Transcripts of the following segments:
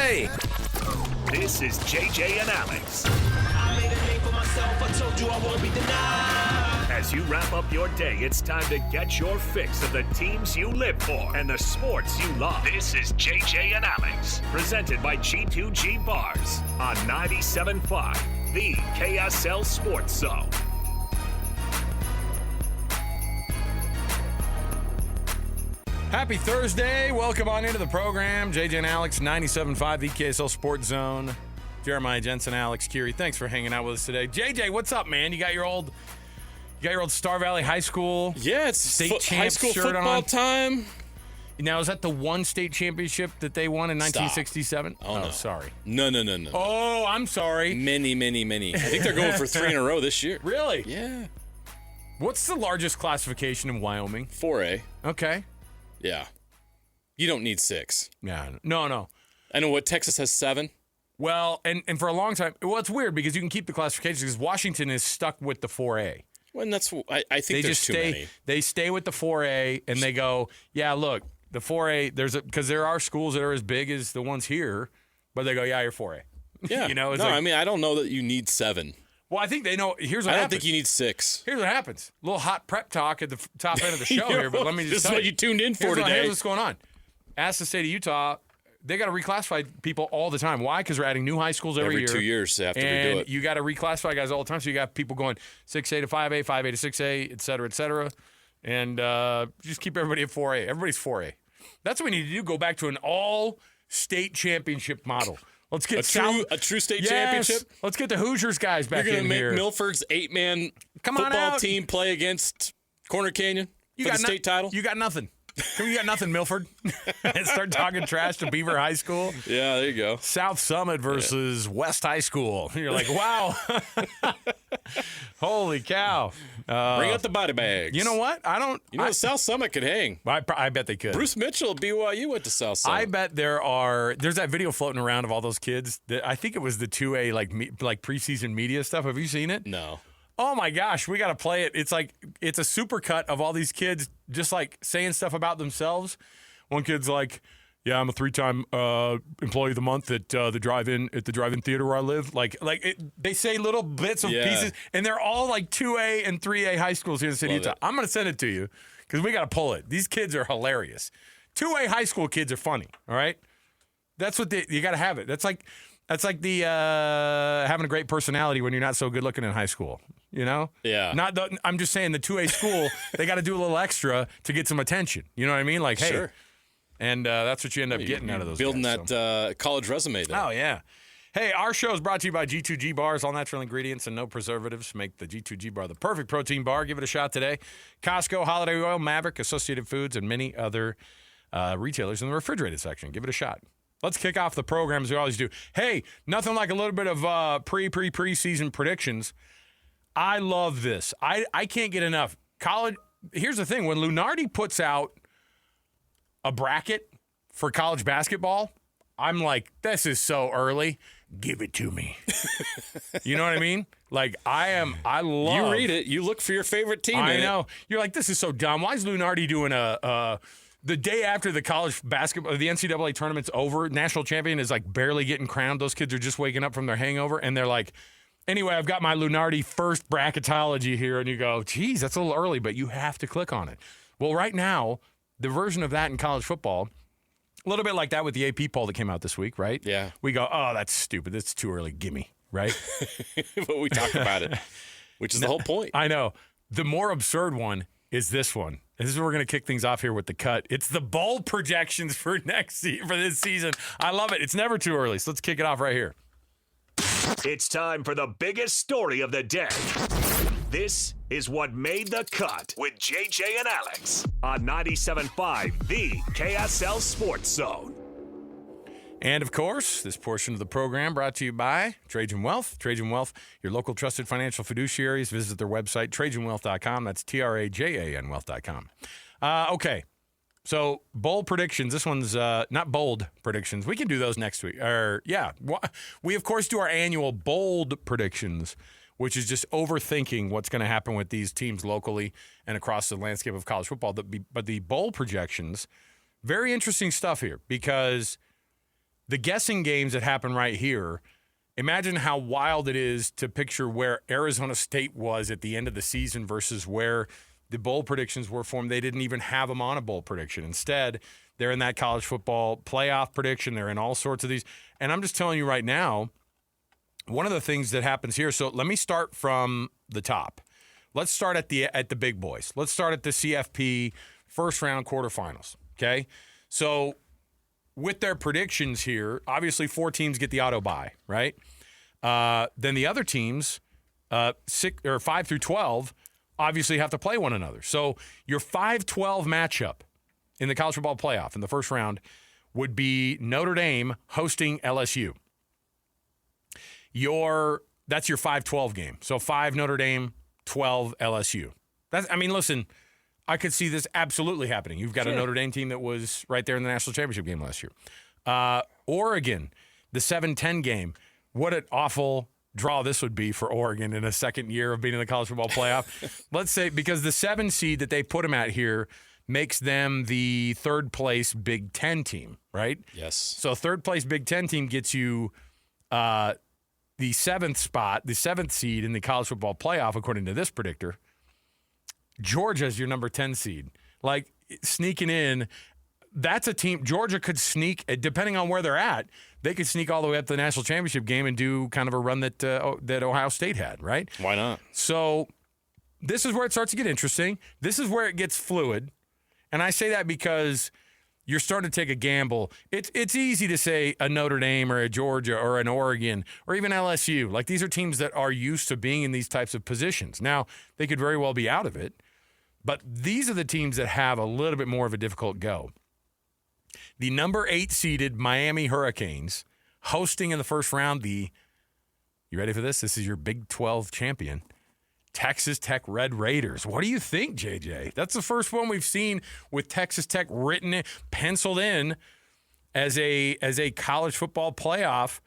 play. This is JJ and Alex. I made a name for myself. I told you I won't be denied. As you wrap up your day, it's time to get your fix of the teams you live for and the sports you love. This is JJ and Alex, presented by G2G Bars on 97.5, the KSL Sports Zone. Happy Thursday. Welcome on into the program. JJ and Alex, 97.5, the KSL Sports Zone. Jeremiah, Jensen, Alex, Kirry. Thanks for hanging out with us today. JJ, what's up, man? You got your old Star Valley High School state high school shirt football on. time. Now, is that the one state championship that they won in 1967? Oh, no. Sorry. No. Oh, I'm sorry. Many. I think they're going for 3 in a row this year. Really? Yeah. What's the largest classification in Wyoming? 4A. Okay. Yeah. You don't need 6. Yeah. No. I know what Texas has 7. Well, and for a long time, it's weird because you can keep the classifications because Washington is stuck with the 4A. Well, that's I think there's too many. They stay with the 4A and they go, yeah, look, the 4A, because there are schools that are as big as the ones here, but they go, yeah, you're 4A. Yeah. I mean, I don't know that you need 7. Well, I think they know. Here's what I don't happens. think you need 6. Here's what happens. A little hot prep talk at the top end of the show here, but let me just This is tell what you tuned in for today. Here's what's going on. Ask the state of Utah. They got to reclassify people all the time. Why? Because we're adding new high schools every year. 2 years they have to and redo it. You got to reclassify guys all the time. So you got people going 6A to 5A, 5A to 6A, et cetera, et cetera. And just keep everybody at 4A. Everybody's 4A. That's what we need to do. Go back to an all-state championship model. Let's get a true state championship. Let's get the Hoosiers guys back in here. You're going to make Milford's 8-man football team play against Corner Canyon for the state title? You got nothing. You got nothing, Milford. And start talking trash to Beaver High School. Yeah, there you go. South Summit versus West High School. You're like, wow. Holy cow. Bring out the body bags. You know what? South Summit could hang. I bet they could. Bruce Mitchell at BYU went to South Summit. I bet there's that video floating around of all those kids. I think it was the 2A like preseason media stuff. Have you seen it? No. Oh my gosh, we got to play it. It's a supercut of all these kids just like saying stuff about themselves. One kid's like, "Yeah, I'm a 3-time employee of the month at the drive-in theater where I live." They say little bits of pieces, and they're all like 2A and 3A high schools here in the city of Utah. I'm gonna send it to you because we got to pull it. These kids are hilarious. 2A high school kids are funny. All right, that's what you got to have it. That's like the having a great personality when you're not so good looking in high school. You know? Yeah. I'm just saying the 2A school, they got to do a little extra to get some attention. You know what I mean? Like, hey. Sure. And that's what you end up getting out of those building guys, that college resume there. Oh, yeah. Hey, our show is brought to you by G2G Bars. All natural ingredients and no preservatives make the G2G Bar the perfect protein bar. Give it a shot today. Costco, Holiday Oil, Maverick, Associated Foods, and many other retailers in the refrigerated section. Give it a shot. Let's kick off the program as we always do. Hey, nothing like a little bit of preseason predictions. I love this. I can't get enough. Here's the thing. When Lunardi puts out a bracket for college basketball, I'm like, this is so early. Give it to me. You know what I mean? Like, I love. You read it. You look for your favorite team. I know. You're like, this is so dumb. Why is Lunardi doing the day after the college basketball, the NCAA tournament's over, national champion is like barely getting crowned. Those kids are just waking up from their hangover, and they're like, anyway, I've got my Lunardi first bracketology here, and you go, geez, that's a little early, but you have to click on it. Well, right now, the version of that in college football, a little bit like that with the AP poll that came out this week, right? Yeah. We go, oh, that's stupid. That's too early. Gimme, right? But we talk about it, which is the whole point. I know. The more absurd one is this one. This is where we're going to kick things off here with the cut. It's the bowl projections for for this season. I love it. It's never too early, so let's kick it off right here. It's time for the biggest story of the day. This is what made the cut with JJ and Alex on 97.5, the KSL Sports Zone. And, of course, this portion of the program brought to you by Trajan Wealth. Trajan Wealth, your local trusted financial fiduciaries. Visit their website, TrajanWealth.com. That's TRAJAN Wealth.com. Okay, so bold predictions. This one's not bold predictions. We can do those next week. We, of course, do our annual bold predictions, which is just overthinking what's going to happen with these teams locally and across the landscape of college football. But the bold projections, very interesting stuff here because the guessing games that happen right here, imagine how wild it is to picture where Arizona State was at the end of the season versus where the bowl predictions were for them. They didn't even have them on a bowl prediction. Instead, they're in that college football playoff prediction. They're in all sorts of these. And I'm just telling you right now, one of the things that happens here, so let me start from the top. Let's start at the big boys. Let's start at the CFP first-round quarterfinals, okay? So with their predictions here, obviously 4 teams get the auto bye, right? Then the other teams, 5 through 12, obviously have to play one another. So your 5-12 matchup in the college football playoff in the first round would be Notre Dame hosting LSU. That's your 5-12 game. So 5 Notre Dame, 12 LSU. Listen, I could see this absolutely happening. You've got a Notre Dame team that was right there in the national championship game last year. Oregon, the 7-10 game. What an awful draw this would be for Oregon in a second year of being in the college football playoff. Let's say because the 7 seed that they put them at here makes them the third place Big Ten team, right? Yes. So third place Big Ten team gets you the 7th spot, the 7th seed in the college football playoff, according to this predictor. Georgia's your number 10 seed. Like, sneaking in, that's a team. Georgia could sneak, depending on where they're at, they could sneak all the way up to the national championship game and do kind of a run that Ohio State had, right? Why not? So this is where it starts to get interesting. This is where it gets fluid. And I say that because you're starting to take a gamble. It's easy to say a Notre Dame or a Georgia or an Oregon or even LSU. Like, these are teams that are used to being in these types of positions. Now, they could very well be out of it, but these are the teams that have a little bit more of a difficult go. The number 8 seeded Miami Hurricanes hosting in the first round you ready for this? This is your Big 12 champion, Texas Tech Red Raiders. What do you think, JJ? That's the first one we've seen with Texas Tech penciled in as a college football playoff.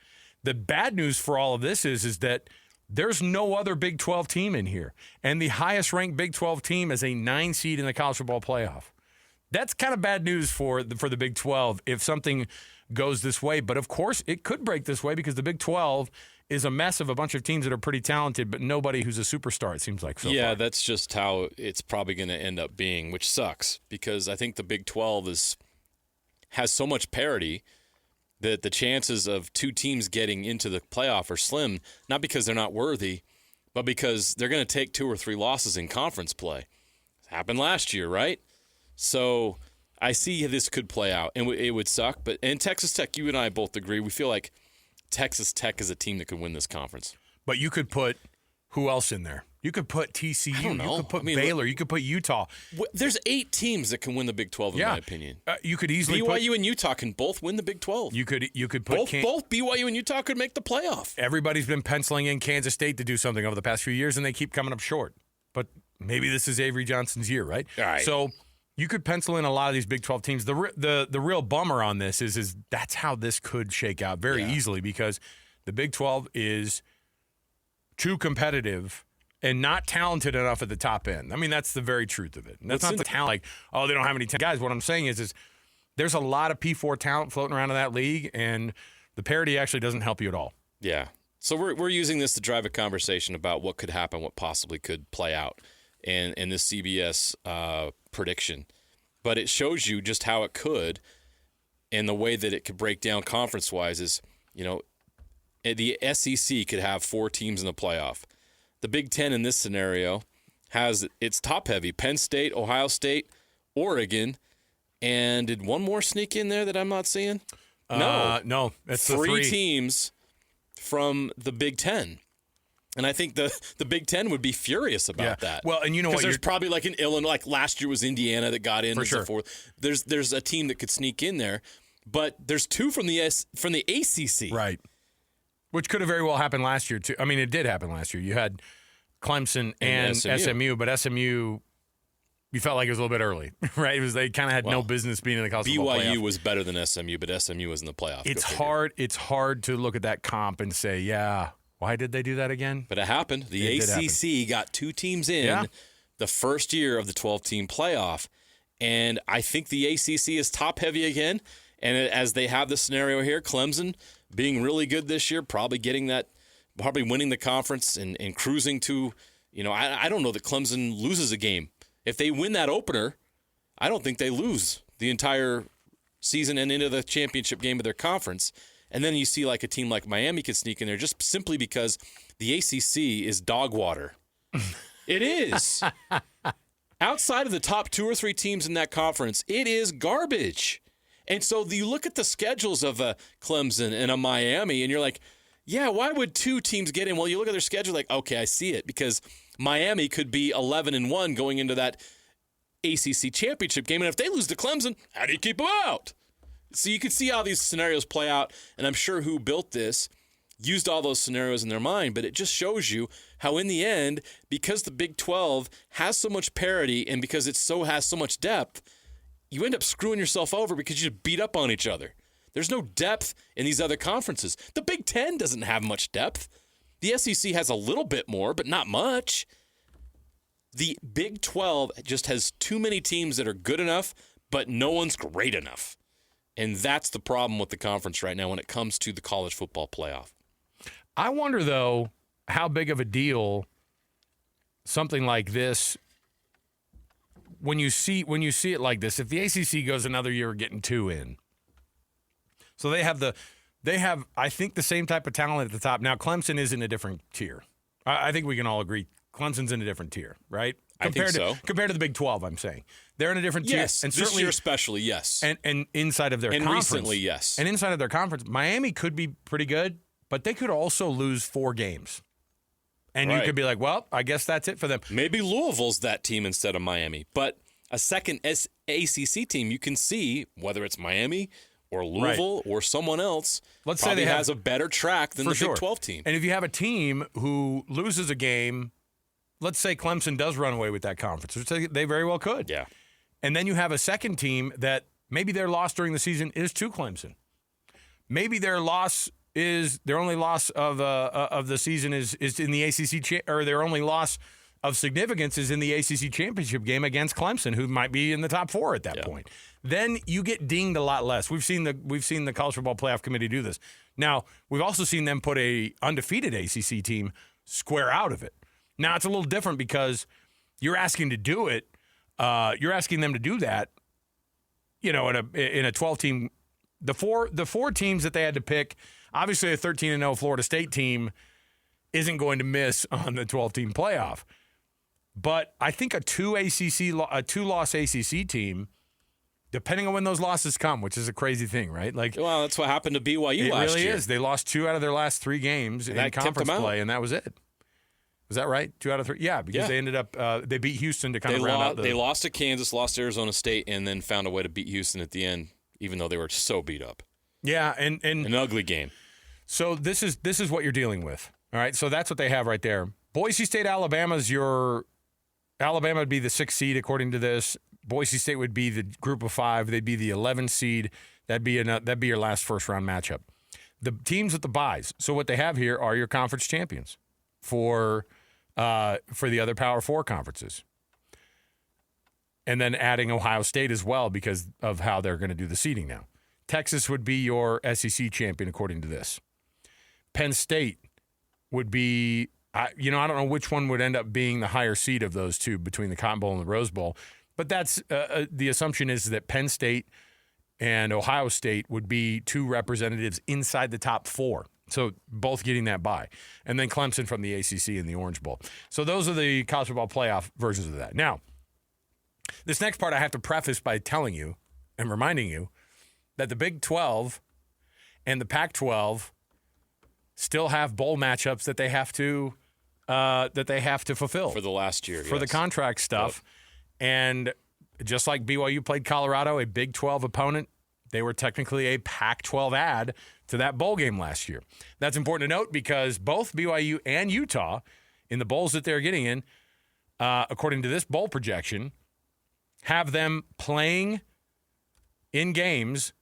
The bad news for all of this is that there's no other Big 12 team in here. And the highest ranked Big 12 team is a 9 seed in the college football playoff. That's kind of bad news for the Big 12 if something goes this way. But, of course, it could break this way because the Big 12 is a mess of a bunch of teams that are pretty talented, but nobody who's a superstar, it seems like. Yeah, that's just how it's probably going to end up being, which sucks because I think the Big 12 has so much parity that the chances of 2 teams getting into the playoff are slim, not because they're not worthy, but because they're going to take 2 or 3 losses in conference play. It happened last year, right? So I see how this could play out, and it would suck. And Texas Tech, you and I both agree, we feel like Texas Tech is a team that could win this conference. But you could put who else in there? You could put TCU. I don't know. You could put Baylor. You could put Utah. There's 8 teams that can win the Big 12, in my opinion. You could easily BYU and Utah can both win the Big 12. You could put both BYU and Utah could make the playoff. Everybody's been penciling in Kansas State to do something over the past few years, and they keep coming up short. But maybe this is Avery Johnson's year, right? All right. So you could pencil in a lot of these Big 12 teams. The real bummer on this is that's how this could shake out very easily because the Big 12 is too competitive and not talented enough at the top end. I mean, that's the very truth of it. And that's not the talent like, oh, they don't have any guys. What I'm saying is there's a lot of P4 talent floating around in that league, and the parity actually doesn't help you at all. Yeah. So we're using this to drive a conversation about what could happen, what possibly could play out in this CBS prediction. But it shows you just how it could, and the way that it could break down conference-wise is, the SEC could have 4 teams in the playoff. The Big Ten in this scenario it's top-heavy. Penn State, Ohio State, Oregon, and did one more sneak in there that I'm not seeing? No. It's 3 teams from the Big Ten. And I think the Big Ten would be furious about that. Well, and you know what? Because there's probably like an Illinois, like last year was Indiana that got in. For sure. Fourth. There's a team that could sneak in there, but there's 2 from the ACC. Right. Which could have very well happened last year, too. I mean, it did happen last year. You had Clemson and SMU, but SMU, you felt like it was a little bit early, right? They kind of had no business being in the college football playoff. BYU was better than SMU, but SMU was in the playoff. It's hard to look at that comp and say, why did they do that again? But it happened. The ACC got 2 teams in the first year of the 12-team playoff, and I think the ACC is top-heavy again. And as they have the scenario here, Clemson being really good this year, probably winning the conference and cruising to, I don't know that Clemson loses a game. If they win that opener, I don't think they lose the entire season and into the championship game of their conference. And then you see like a team like Miami could sneak in there just simply because the ACC is dog water. It is. Outside of the top 2 or 3 teams in that conference, it is garbage. And so you look at the schedules of a Clemson and a Miami, and you're like, yeah, why would 2 teams get in? Well, you look at their schedule like, okay, I see it, because Miami could be 11-1 going into that ACC championship game. And if they lose to Clemson, how do you keep them out? So you can see how these scenarios play out, and I'm sure who built this used all those scenarios in their mind, but it just shows you how in the end, because the Big 12 has so much parity and because it has so much depth, you end up screwing yourself over because you just beat up on each other. There's no depth in these other conferences. The Big 10 doesn't have much depth. The SEC has a little bit more, but not much. The Big 12 just has too many teams that are good enough, but no one's great enough. And that's the problem with the conference right now when it comes to the college football playoff. I wonder, though, how big of a deal something like this, when you see it like this, if the ACC goes another year getting 2 in. So they have, I think, the same type of talent at the top. Now, Clemson is in a different tier. I think we can all agree Clemson's in a different tier, right? Compared to the Big 12, I'm saying. They're in a different tier. Yes, and this year especially, yes. And inside of their conference. And recently, yes. And inside of their conference, Miami could be pretty good, but they could also lose 4 games. And you could be like, well, I guess that's it for them. Maybe Louisville's that team instead of Miami. But a second ACC team, you can see, whether it's Miami or Louisville or someone else, let's probably say they has a better track than the Big 12 team. And if you have a team who loses a game, let's say Clemson does run away with that conference, which they very well could. Yeah. And then you have a second team that maybe their loss during the season is to Clemson. Maybe their only loss of the season is in the ACC or their only loss of significance is in the ACC championship game against Clemson, who might be in the top 4 at that point. Then you get dinged a lot less. We've seen the College Football Playoff Committee do this. Now, we've also seen them put a undefeated ACC team square out of it. Now, it's a little different because you're asking to do it. You're asking them to do that, in a 12-team. The four teams that they had to pick, obviously a 13-0 Florida State team isn't going to miss on the 12-team playoff. But I think a 2-loss ACC team, depending on when those losses come, which is a crazy thing, right? Well, that's what happened to BYU last year. It really is. They lost 2 out of their last 3 games in conference play, and that was it. Was that right? 2 out of 3? Yeah, because they ended up they beat Houston to kind of round out the... They lost to Kansas, lost to Arizona State, and then found a way to beat Houston at the end, even though they were so beat up. Yeah, and an ugly game. So this is what you're dealing with. All right, so that's what they have right there. Boise State, Alabama would be the 6th seed according to this. Boise State would be the group of 5. They'd be the 11th seed. That'd be your last first-round matchup. The teams with the byes. So what they have here are your conference champions for the other Power 4 conferences. And then adding Ohio State as well because of how they're going to do the seeding now. Texas would be your SEC champion according to this. Penn State would be, I don't know which one would end up being the higher seed of those two between the Cotton Bowl and the Rose Bowl. But that's the assumption is that Penn State and Ohio State would be 2 representatives inside the top 4. So both getting that bye. And then Clemson from the ACC and the Orange Bowl. So those are the college football playoff versions of that. Now, this next part I have to preface by telling you and reminding you that the Big 12 and the Pac-12 still have bowl matchups that they have to fulfill for the last year for the contract stuff. Yep. And just like BYU played Colorado, a Big 12 opponent, they were technically a Pac-12 add to that bowl game last year. That's important to note because both BYU and Utah, in the bowls that they're getting in, according to this bowl projection, have them playing in games.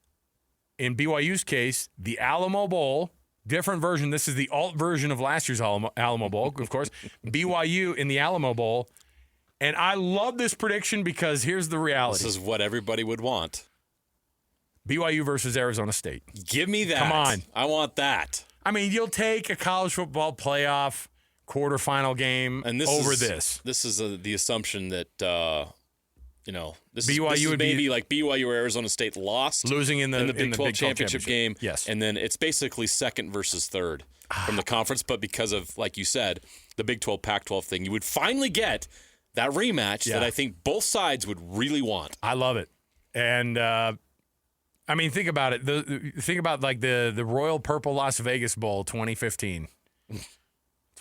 In BYU's case, the Alamo Bowl, different version. This is the alt version of last year's Alamo Bowl, of course. BYU in the Alamo Bowl. And I love this prediction because here's the reality. This is what everybody would want. BYU versus Arizona State. Give me that. Come on. I want that. I mean, you'll take a college football playoff quarterfinal game And over this. This is the assumption that, this BYU is would maybe be like BYU or Arizona State lost. Losing in the Big 12 championship game. Yes. And then it's basically second versus third from the conference. But because of, like you said, the Big 12, Pac-12 thing, you would finally get that rematch that I think both sides would really want. I love it. And, I mean, think about it. Think about like the Royal Purple Las Vegas Bowl 2015. It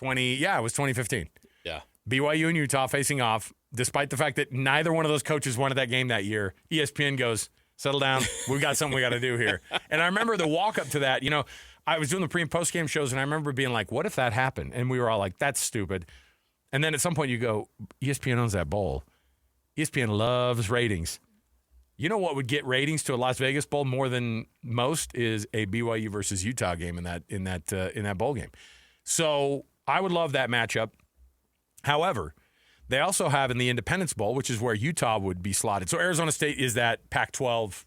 was 2015. Yeah. BYU and Utah facing off, despite the fact that neither one of those coaches wanted that game that year. ESPN goes, settle down. We've got something we got to do here. And I remember the walk up to that. I was doing the pre and post game shows, and I remember being like, what if that happened? And we were all like, that's stupid. And then at some point you go, ESPN owns that bowl. ESPN loves ratings. You know what would get ratings to a Las Vegas Bowl more than most is a BYU versus Utah game in that bowl game. So I would love that matchup. However, they also have in the Independence Bowl, which is where Utah would be slotted. So Arizona State is that Pac-12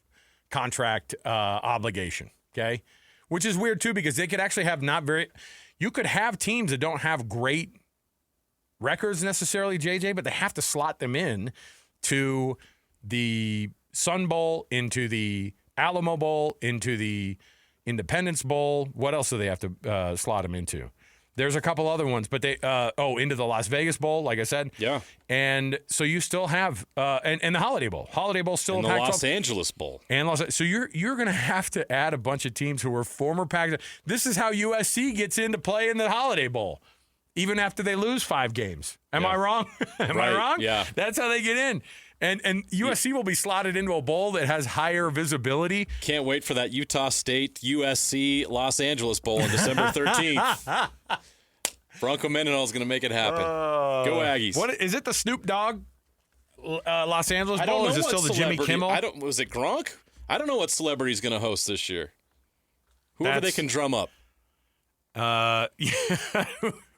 contract obligation, okay? Which is weird too because they could actually have you could have teams that don't have great records necessarily, JJ, but they have to slot them in to the Sun Bowl, into the Alamo Bowl, into the Independence Bowl. What else do they have to slot them into? There's a couple other ones, but they into the Las Vegas Bowl, like I said. Yeah. And so you still have and the Holiday Bowl. Holiday Bowl still and a the Pac-12. Los Angeles Bowl. So you're going to have to add a bunch of teams who were former Pac-12. This is how USC gets into play in the Holiday Bowl, even after they lose 5 games. Am I wrong? Am I wrong? Yeah. That's how they get in. And USC will be slotted into a bowl that has higher visibility. Can't wait for that Utah State USC Los Angeles Bowl on December 13th. Bronco Mendenhall is going to make it happen. Go Aggies. What is it? The Snoop Dogg Los Angeles Bowl? Or is it still the Jimmy Kimmel? Was it Gronk? I don't know what celebrity is going to host this year. Whoever they can drum up.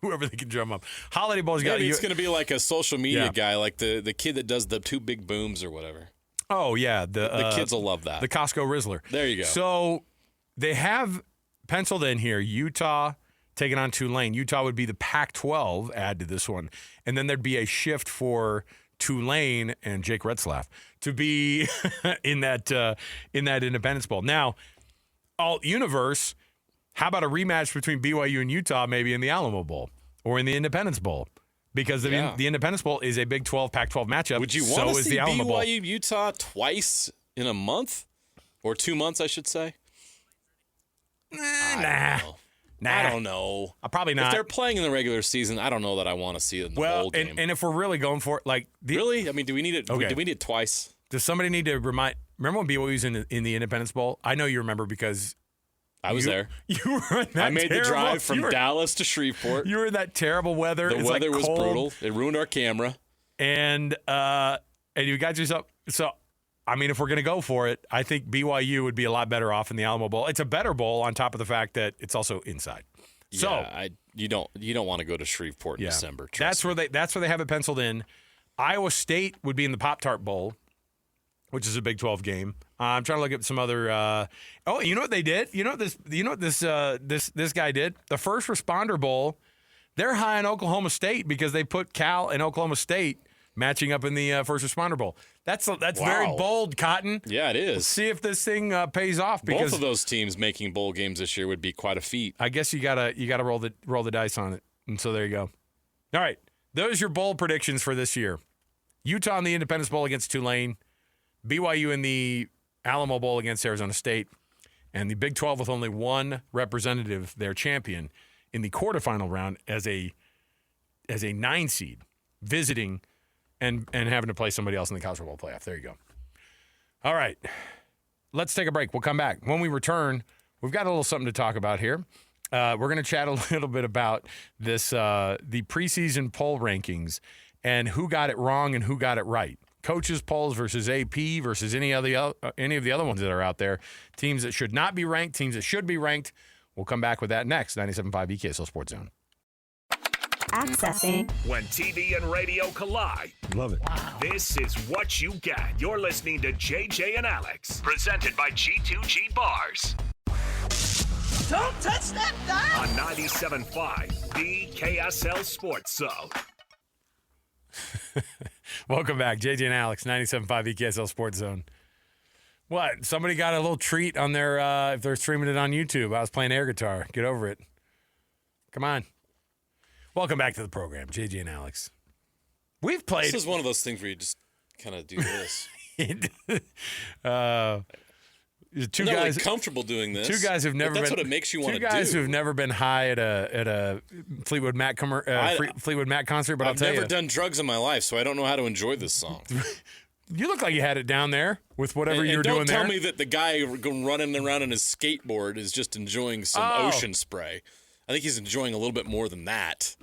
Whoever they can drum up. Holiday Bowl's got. Maybe it's going to be like a social media guy, like the kid that does the 2 big booms or whatever. Oh yeah, the kids will love that. The Costco Rizzler. There you go. So they have penciled in here Utah taking on Tulane. Utah would be the Pac-12 add to this one, and then there'd be a shift for Tulane and Jake Retzlaff to be in that Independence Bowl. Now, alt universe. How about a rematch between BYU and Utah maybe in the Alamo Bowl or in the Independence Bowl? Because the Independence Bowl is a Big 12, Pac-12 matchup. Would you want to see BYU Utah twice in a month? Or 2 months, I should say? Nah. I don't know. Probably not. If they're playing in the regular season, I don't know that I want to see it in the bowl game. And if we're really going for it, like... Really? I mean, do we need it? Okay. Do we need it twice? Does somebody need to remind... Remember when BYU was in the Independence Bowl? I know you remember because... I was there. You were in that I made the drive from Dallas to Shreveport. You were in that terrible weather. The weather was brutal. It ruined our camera. And you got yourself. So, I mean, if we're going to go for it, I think BYU would be a lot better off in the Alamo Bowl. It's a better bowl on top of the fact that it's also inside. Yeah, you don't want to go to Shreveport in December. That's where they have it penciled in. Iowa State would be in the Pop-Tart Bowl, which is a Big 12 game. I'm trying to look at some other. You know what they did? You know what this guy did? The First Responder Bowl. They're high in Oklahoma State because they put Cal and Oklahoma State matching up in the First Responder Bowl. That's very bold, Cotton. Yeah, it is. Let's see if this thing pays off. Because both of those teams making bowl games this year would be quite a feat. I guess you gotta roll the dice on it, and so there you go. All right, those are your bowl predictions for this year. Utah in the Independence Bowl against Tulane. BYU in the Alamo Bowl against Arizona State, and the Big 12 with only one representative, their champion, in the quarterfinal round as a 9 seed, visiting and having to play somebody else in the college football playoff. There you go. All right, let's take a break. We'll come back. When we return, we've got a little something to talk about here. We're going to chat a little bit about this, the preseason poll rankings and who got it wrong and who got it right. Coaches polls versus AP versus any of the other ones that are out there. Teams that should not be ranked, teams that should be ranked. We'll come back with that next. 97.5 EKSL Sports Zone. Accessing. When TV and radio collide. Love it. This is what you get. You're listening to JJ and Alex, presented by G2G Bars. Don't touch that dial. On 97.5, the KSL Sports Zone. Welcome back. JJ and Alex, 97.5 EKSL Sports Zone. What? Somebody got a little treat on their, if they're streaming it on YouTube. I was playing air guitar. Get over it. Come on. Welcome back to the program, JJ and Alex. We've played. This is one of those things where you just kind of do this. Two I'm not guys really comfortable doing this. Two guys who've never but that's been. what it makes you want to do. Two guys who've never been high at a Fleetwood Mac Fleetwood Mac concert. But I've I'll tell never you, done drugs in my life, so I don't know how to enjoy this song. you look like you had it down there with whatever you were doing there. Don't tell me that the guy running around on his skateboard is just enjoying some ocean spray. I think he's enjoying a little bit more than that,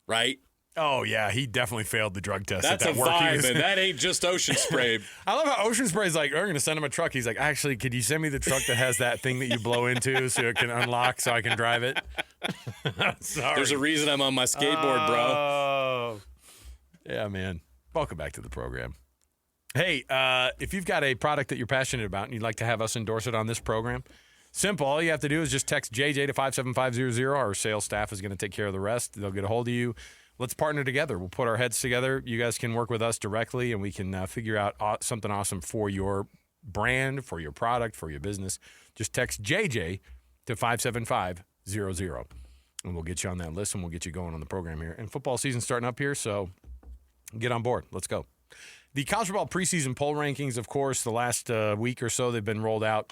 right? Oh, yeah, he definitely failed the drug test. That's at that a work he vibe, was and that ain't just ocean spray. I love how Ocean Spray's like, we're going to send him a truck. He's like, actually, could you send me the truck that has that thing that you blow into so it can unlock so I can drive it? Sorry. There's a reason I'm on my skateboard, bro. Oh. Yeah, man. Welcome back to the program. Hey, if you've got a product that you're passionate about and you'd like to have us endorse it on this program, simple. All you have to do is just text JJ to 57500. Our sales staff is going to take care of the rest. They'll get a hold of you. Let's partner together. We'll put our heads together. You guys can work with us directly, and we can figure out something awesome for your brand, for your product, for your business. Just text JJ to 57500, and we'll get you on that list, and we'll get you going on the program here. And football season's starting up here, so get on board. Let's go. The college football preseason poll rankings, of course, the last week or so, they've been rolled out.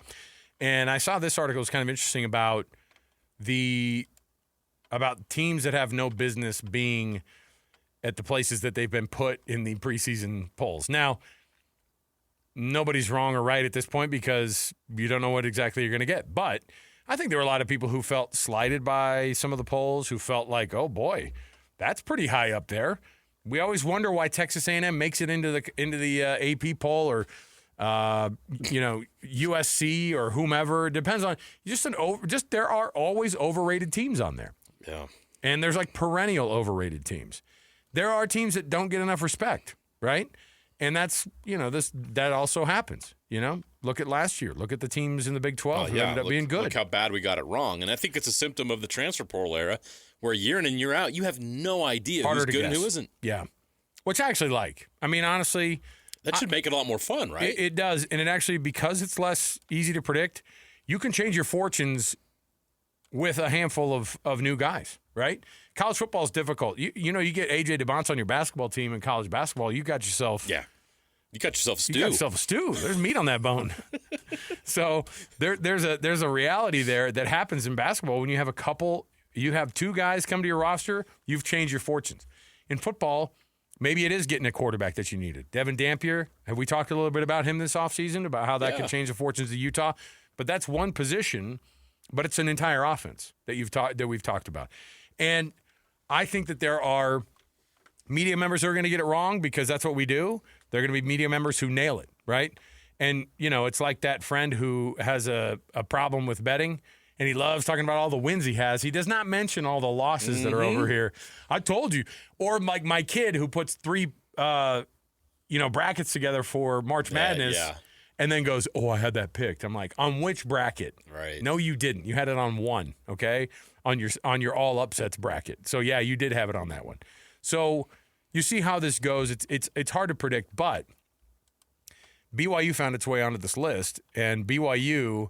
And I saw this article was kind of interesting about teams that have no business being at the places that they've been put in the preseason polls. Now, nobody's wrong or right at this point because you don't know what exactly you're going to get. But I think there were a lot of people who felt slighted by some of the polls, who felt like, oh boy, that's pretty high up there. We always wonder why Texas A&M makes it into the AP poll or USC or whomever. It depends on there are always overrated teams on there. Yeah. And there's like perennial overrated teams. There are teams that don't get enough respect, right? And that's, that also happens, Look at last year. Look at the teams in the Big 12 who ended up being good. Look how bad we got it wrong. And I think it's a symptom of the transfer portal era where year in and year out, you have no idea who's good and who isn't. Yeah. Which I actually like. I mean, honestly. That should make it a lot more fun, right? It does. And it actually, because it's less easy to predict, you can change your fortunes with a handful of new guys, right? College football is difficult. You get A.J. DeBonce on your basketball team in college basketball, you got yourself. Yeah. You got yourself a stew. You got yourself a stew. There's meat on that bone. So there's a reality there that happens in basketball when you have two guys come to your roster, you've changed your fortunes. In football, maybe it is getting a quarterback that you needed. Devin Dampier, have we talked a little bit about him this offseason, about how that could change the fortunes of Utah? But that's one position, but it's an entire offense that we've talked about. And I think that there are media members who are going to get it wrong because that's what we do. There are going to be media members who nail it, right? And, it's like that friend who has a problem with betting, and he loves talking about all the wins he has. He does not mention all the losses that are over here. I told you. Or like my kid who puts three, brackets together for March Madness and then goes, oh, I had that picked. I'm like, on which bracket? Right. No, you didn't. You had it on one, okay? On your all upsets bracket. So, yeah, you did have it on that one. So you see how this goes. It's hard to predict, but BYU found its way onto this list, and BYU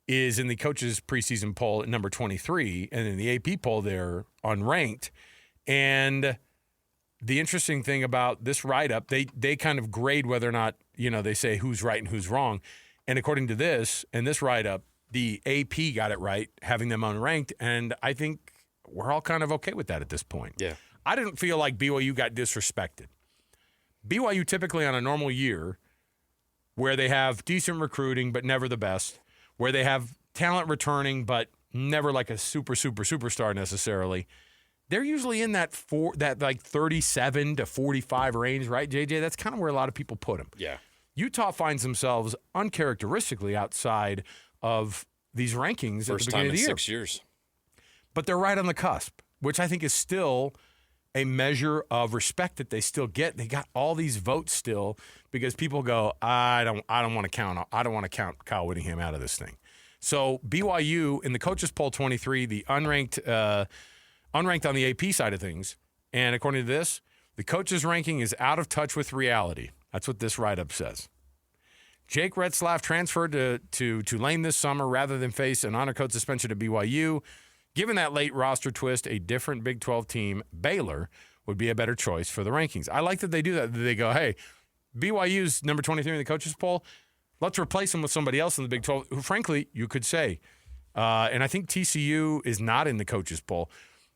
is in the coaches' preseason poll at number 23, and in the AP poll they're unranked. And the interesting thing about this write-up, they kind of grade whether or not, they say who's right and who's wrong. And according to this, and this write-up, the AP got it right, having them unranked, and I think we're all kind of okay with that at this point. Yeah. I didn't feel like BYU got disrespected. BYU typically on a normal year where they have decent recruiting but never the best, where they have talent returning but never like a superstar necessarily, they're usually in that 37 to 45 range, right, JJ? That's kind of where a lot of people put them. Yeah. Utah finds themselves uncharacteristically outside of these rankings at the beginning of the year. First time in 6 years. But they're right on the cusp. which I think is still a measure of respect that they still get. They got all these votes still because people go, I don't want to count Kyle Whittingham out of this thing. So BYU in the coaches poll 23, the unranked on the AP side of things, and according to this, the coaches ranking is out of touch with reality. That's what this write-up says. Jake Retzlaff transferred to Tulane this summer rather than face an honor code suspension at BYU. Given that late roster twist, a different Big 12 team, Baylor, would be a better choice for the rankings. I like that they do that. They go, hey, BYU's number 23 in the coaches poll. Let's replace them with somebody else in the Big 12 who, frankly, you could say. And I think TCU is not in the coaches poll.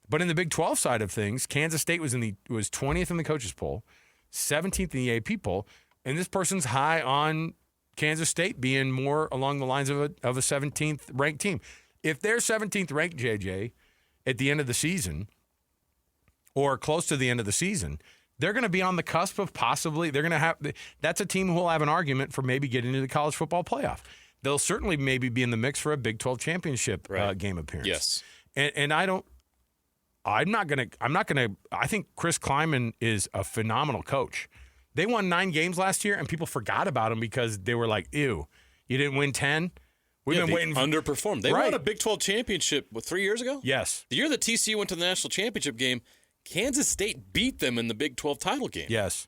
But in the Big 12 side of things, Kansas State was 20th in the coaches poll, 17th in the AP poll, and this person's high on Kansas State being more along the lines of a 17th ranked team. If they're 17th ranked, JJ, at the end of the season or close to the end of the season, they're going to be on the cusp of possibly that's a team who will have an argument for maybe getting into the college football playoff. They'll certainly maybe be in the mix for a Big 12 championship game appearance. Yes. And I think Chris Kleiman is a phenomenal coach. They won 9 games last year, and people forgot about him because they were like, ew, you didn't win 10? We've been waiting. Underperformed. They won a Big 12 championship, 3 years ago? Yes. The year that TCU went to the national championship game, Kansas State beat them in the Big 12 title game. Yes.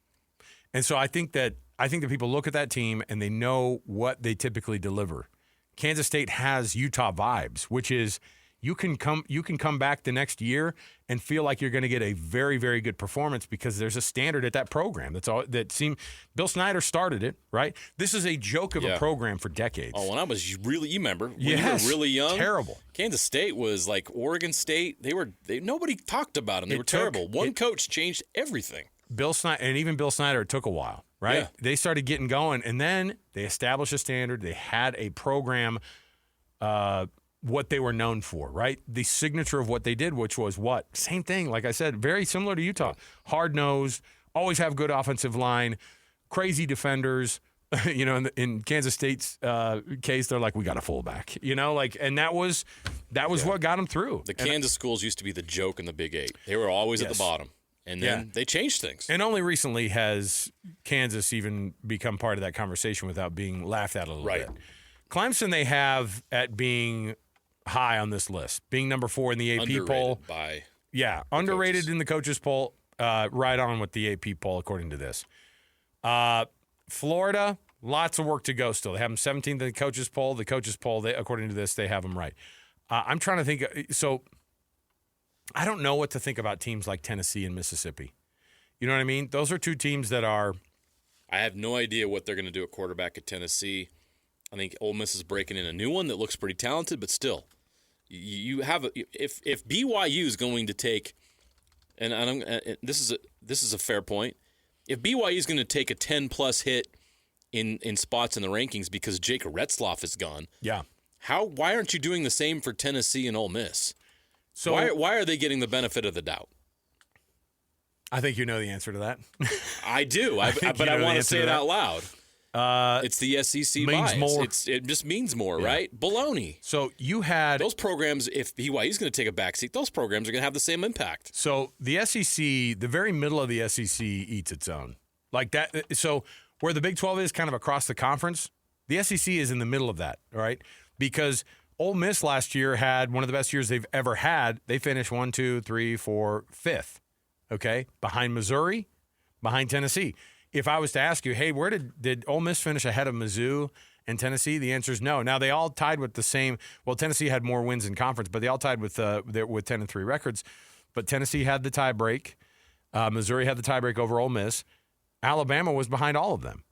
And so I think that people look at that team and they know what they typically deliver. Kansas State has Utah vibes, which is you can come back the next year and feel like you're going to get a very, very good performance because there's a standard at that program. Bill Snyder started it, right? This is a joke of a program for decades. Oh, when I was you remember when you were really young? Terrible. Kansas State was like Oregon State. Nobody talked about them. They were terrible. One coach changed everything. Bill Snyder, and even Bill Snyder, it took a while, right? Yeah. They started getting going, and then they established a standard. They had a program, what they were known for, right? The signature of what they did, which was what? Same thing, like I said, very similar to Utah. Hard-nosed, always have good offensive line, crazy defenders. In Kansas State's case, they're like, we got a fullback, and that was what got them through. The Kansas schools used to be the joke in the Big 8. They were always at the bottom. And then they changed things. And only recently has Kansas even become part of that conversation without being laughed at a little bit. Clemson they have at being high on this list, being number 4 in the AP underrated poll. Underrated coaches. in the coaches poll, right on with the AP poll according to this. Florida, lots of work to go still. They have them 17th in the coaches poll. The coaches poll, according to this, they have them right. I'm trying to think. So I don't know what to think about teams like Tennessee and Mississippi. You know what I mean? Those are two teams that are. I have no idea what they're going to do at quarterback at Tennessee. I think Ole Miss is breaking in a new one that looks pretty talented, but still, you have if BYU is going to take, and this is a fair point. If BYU is going to take a 10+ hit in spots in the rankings because Jake Retzlaff is gone, why aren't you doing the same for Tennessee and Ole Miss? So why are they getting the benefit of the doubt? I think you know the answer to that. I do, but I want to say it out loud. It's the SEC means bias. More. It just means more, right? Baloney. So you had those programs. If BYU is going to take a backseat, those programs are going to have the same impact. So the SEC, the very middle of the SEC, eats its own like that. So where the Big 12 is, kind of across the conference, the SEC is in the middle of that, right? Because Ole Miss last year had one of the best years they've ever had. They finished 1, 2, 3, 4, 5th. Okay, behind Missouri, behind Tennessee. If I was to ask you, hey, where did Ole Miss finish ahead of Mizzou and Tennessee? The answer is no. Now they all tied with the same. Well, Tennessee had more wins in conference, but they all tied with 10-3 records. But Tennessee had the tie break. Missouri had the tie break over Ole Miss. Alabama was behind all of them.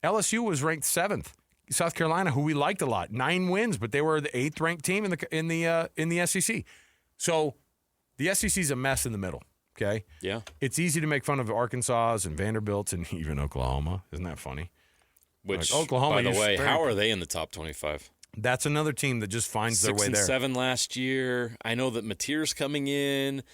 LSU was ranked 7th. South Carolina, who we liked a lot, 9 wins, but they were the 8th ranked team in the SEC. So the SEC is a mess in the middle. Okay. Yeah. It's easy to make fun of Arkansas and Vanderbilt and even Oklahoma. Isn't that funny? Which, like Oklahoma, by the way, how are they in the top 25? That's another team that just finds their way there. 6-7 last year. I know that Mateer's coming in,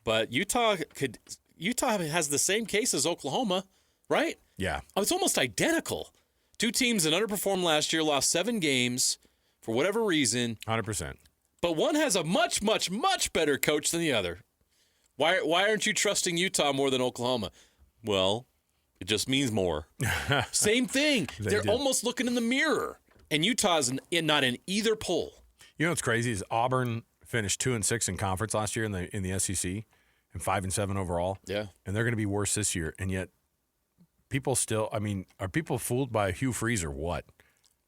but Utah has the same case as Oklahoma, right? Yeah. Oh, it's almost identical. Two teams that underperformed last year, lost 7 games for whatever reason. 100%. But one has a much, much, much better coach than the other. Why aren't you trusting Utah more than Oklahoma? Well, it just means more. Same thing. They're almost looking in the mirror. And Utah's not in either poll. You know what's crazy is Auburn finished 2-6 in conference last year in the SEC and 5-7 overall. Yeah. And they're going to be worse this year. And yet people still, are people fooled by Hugh Freeze or what?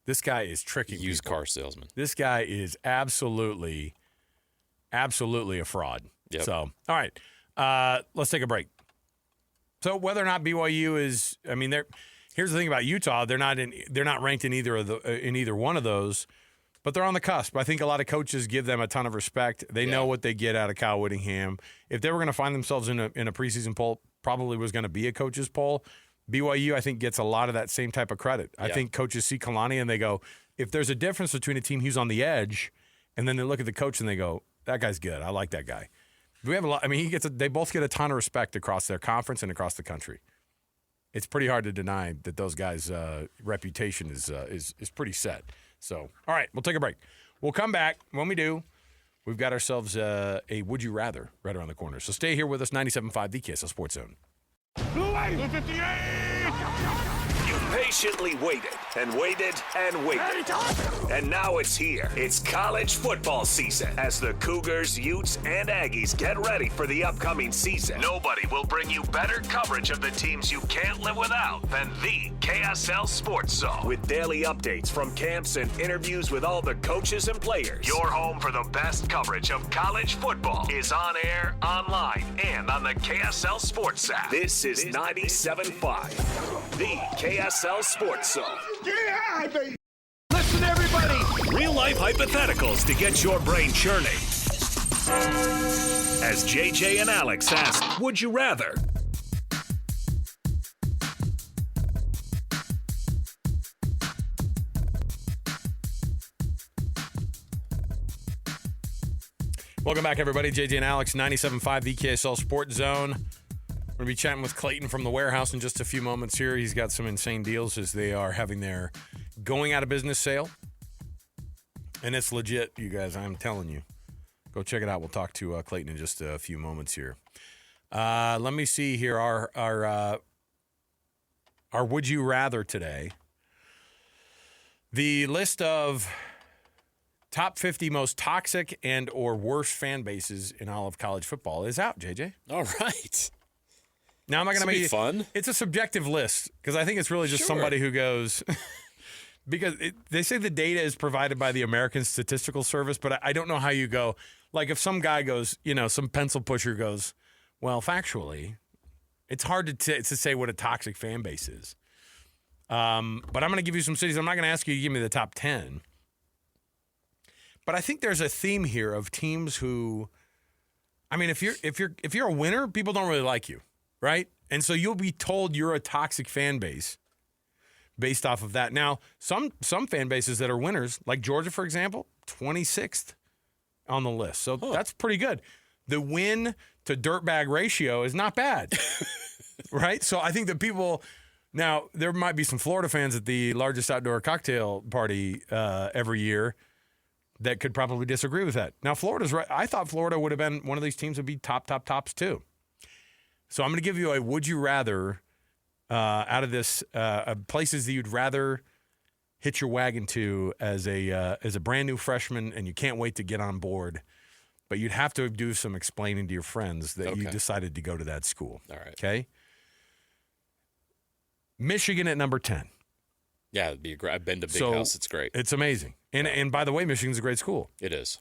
This guy is tricking Used people. car salesman. This guy is absolutely a fraud. Yep. So, all right, let's take a break. So, whether or not BYU is, here's the thing about Utah: they're not ranked in either one of those, but they're on the cusp. I think a lot of coaches give them a ton of respect. They know what they get out of Kyle Whittingham. If they were going to find themselves in a preseason poll, probably was going to be a coaches poll. BYU, I think, gets a lot of that same type of credit. I think coaches see Kalani and they go, if there's a difference between a team who's on the edge, and then they look at the coach and they go, that guy's good. I like that guy. We have a lot. They both get a ton of respect across their conference and across the country. It's pretty hard to deny that those guys' reputation is pretty set. So, all right, we'll take a break. We'll come back. When we do, we've got ourselves a Would You Rather right around the corner. So stay here with us, 97.5, the KSL Sports Zone. You patiently waited and waited and waited. And now it's here. It's college football season. As the Cougars, Utes, and Aggies get ready for the upcoming season, nobody will bring you better coverage of the teams you can't live without than the KSL Sports Zone. With daily updates from camps and interviews with all the coaches and players, your home for the best coverage of college football is on air, online, and on the KSL Sports app. This is 97.5, the KSL Sports Zone. Listen, everybody. Real-life hypotheticals to get your brain churning. As JJ and Alex ask, would you rather? Welcome back, everybody. JJ and Alex, 97.5, the KSL Sports Zone. We're going to be chatting with Clayton from the warehouse in just a few moments here. He's got some insane deals as they are having their going out of business sale. And it's legit, you guys. I'm telling you. Go check it out. We'll talk to Clayton in just a few moments here. Let me see here. Our Would You Rather today. The list of top 50 most toxic and or worst fan bases in all of college football is out, JJ. All right. Now, I'm not going to make it fun. It's a subjective list because I think it's really just somebody who goes because they say the data is provided by the American Statistical Service, but I don't know how you go. Like if some guy goes, some pencil pusher goes, well, factually, it's hard to say what a toxic fan base is. But I'm going to give you some cities. I'm not going to ask you to give me the top 10. But I think there's a theme here of teams who, if you're a winner, people don't really like you. Right? And so you'll be told you're a toxic fan base based off of that. Now, some fan bases that are winners, like Georgia, for example, 26th on the list. So that's pretty good. The win to dirtbag ratio is not bad. Right? So I think that people – now, there might be some Florida fans at the largest outdoor cocktail party every year that could probably disagree with that. Now, Florida's right. I thought Florida would have been one of these teams that would be tops too. So I'm going to give you a would you rather out of this places that you'd rather hitch your wagon to as a brand new freshman and you can't wait to get on board, but you'd have to do some explaining to your friends that you decided to go to that school. All right. Okay. Michigan at number 10. Yeah, it'd be a great. I've been to Big House. It's great. It's amazing. And by the way, Michigan's a great school. It is.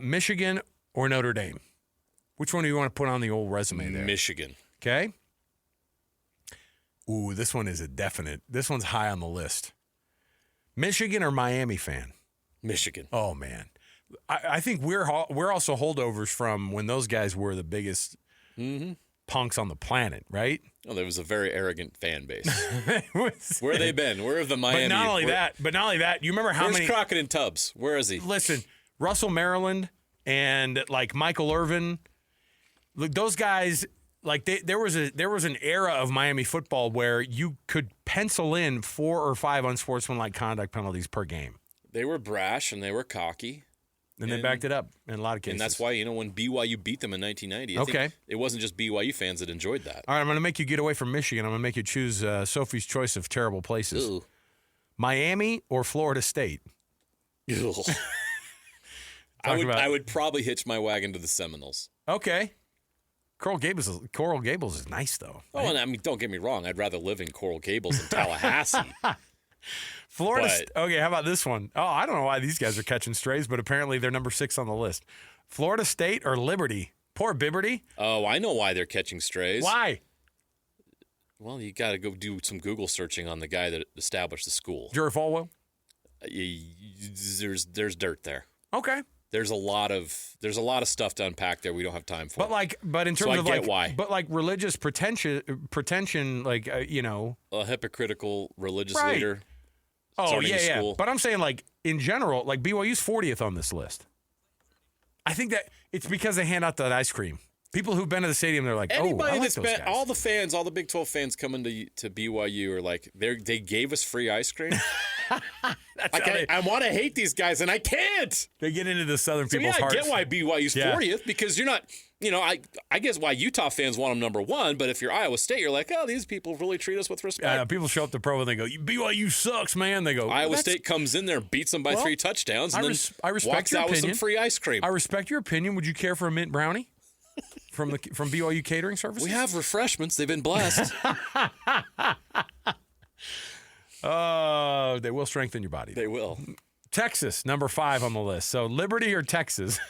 Michigan or Notre Dame? Which one do you want to put on the old resume there? Michigan. Okay. Ooh, this one is a definite. This one's high on the list. Michigan or Miami fan? Michigan. Oh, man. I think we're also holdovers from when those guys were the biggest punks on the planet, right? Oh, there was a very arrogant fan base. Where have they been? Where have the Miami? But not only that, you remember how where's many? Where's Crockett and Tubbs? Where is he? Listen, Russell Maryland and like Michael Irvin. Look, those guys, like there was an era of Miami football where you could pencil in 4 or 5 unsportsmanlike conduct penalties per game. They were brash and they were cocky. And they backed it up in a lot of cases. And that's why, when BYU beat them in 1990, I think it wasn't just BYU fans that enjoyed that. All right, I'm going to make you get away from Michigan. I'm going to make you choose Sophie's choice of terrible places. Ooh. Miami or Florida State? I would probably hitch my wagon to the Seminoles. Okay. Coral Gables is nice, though. Oh, and I mean, don't get me wrong. I'd rather live in Coral Gables than Tallahassee. Okay, how about this one? Oh, I don't know why these guys are catching strays, but apparently they're number 6 on the list. Florida State or Liberty? Poor Bibberty. Oh, I know why they're catching strays. Why? Well, you got to go do some Google searching on the guy that established the school. Jerry Falwell? There's dirt there. Okay. There's a lot of stuff to unpack there we don't have time for. But in terms of why. But like religious pretension, a hypocritical religious right. leader. Oh yeah. But I'm saying like in general, like BYU's 40th on this list. I think that it's because they hand out that ice cream. People who've been to the stadium, they're like, anybody I like that's those been, guys. all the fans, all the Big 12 fans coming to BYU are like, they gave us free ice cream. I want to hate these guys, and I can't. They get into the Southern people's hearts. I get why BYU's 40th, because you're not, I guess why Utah fans want them number 1, but if you're Iowa State, you're like, oh, these people really treat us with respect. People show up to pro and they go, BYU sucks, man. They go, Iowa State comes in there, beats them by 3 touchdowns, and I then respect walks your out with opinion. some free ice cream. I respect your opinion. Would you care for a mint brownie from BYU catering services? We have refreshments. They've been blessed. They will strengthen your body. They will. Texas, number 5 on the list. So Liberty or Texas?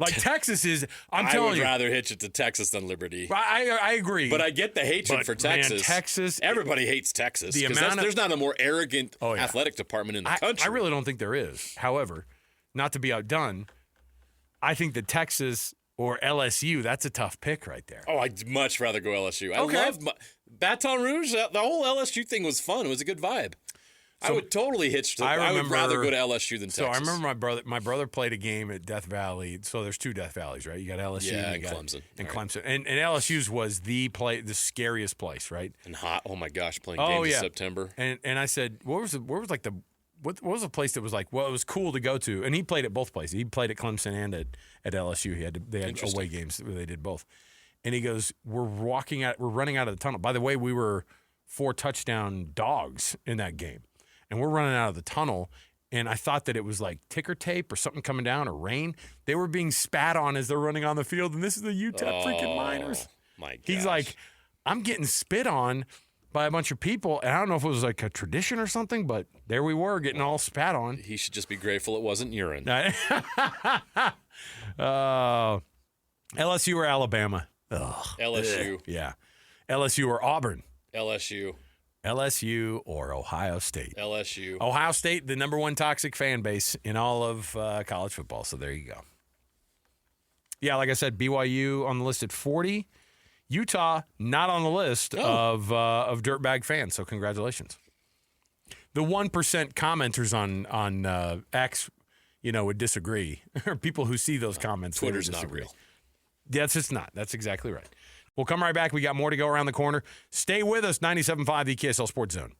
Texas is, I would rather hitch it to Texas than Liberty. I agree. But I get the hatred for Texas. Man, Texas. Everybody hates Texas. There's not a more arrogant athletic department in the country. I really don't think there is. However, not to be outdone, I think that Texas or LSU, that's a tough pick right there. Oh, I'd much rather go LSU. I love Baton Rouge. The whole LSU thing was fun. It was a good vibe. I would totally hitch to. I would rather go to LSU than Texas. So I remember my brother played a game at Death Valley. So there's 2 Death Valleys, right? You got LSU and Clemson. And Clemson. And LSU's was the scariest place, right? And hot. Oh my gosh, playing games in September. And I said, what was the place that was like, well, it was cool to go to? And he played at both places. He played at Clemson and at LSU. They had away games where they did both. And he goes, we're running out of the tunnel. By the way, we were 4 touchdown dogs in that game. And we're running out of the tunnel, and I thought that it was like ticker tape or something coming down or rain. They were being spat on as they're running on the field, and this is the Utah freaking Miners. My gosh. He's like, I'm getting spit on by a bunch of people, and I don't know if it was like a tradition or something, but there we were getting all spat on. He should just be grateful it wasn't urine. LSU or Alabama? Ugh. LSU. Yeah. LSU or Auburn? LSU. LSU or Ohio State? LSU. Ohio State, the number 1 toxic fan base in all of college football. So there you go. Yeah, like I said, BYU on the list at 40. Utah not on the list of dirtbag fans. So congratulations. The 1% commenters on X, would disagree. Or people who see those comments. Twitter's not real. That's just not. That's exactly right. We'll come right back. We got more to go around the corner. Stay with us, 97.5 the KSL Sports Zone.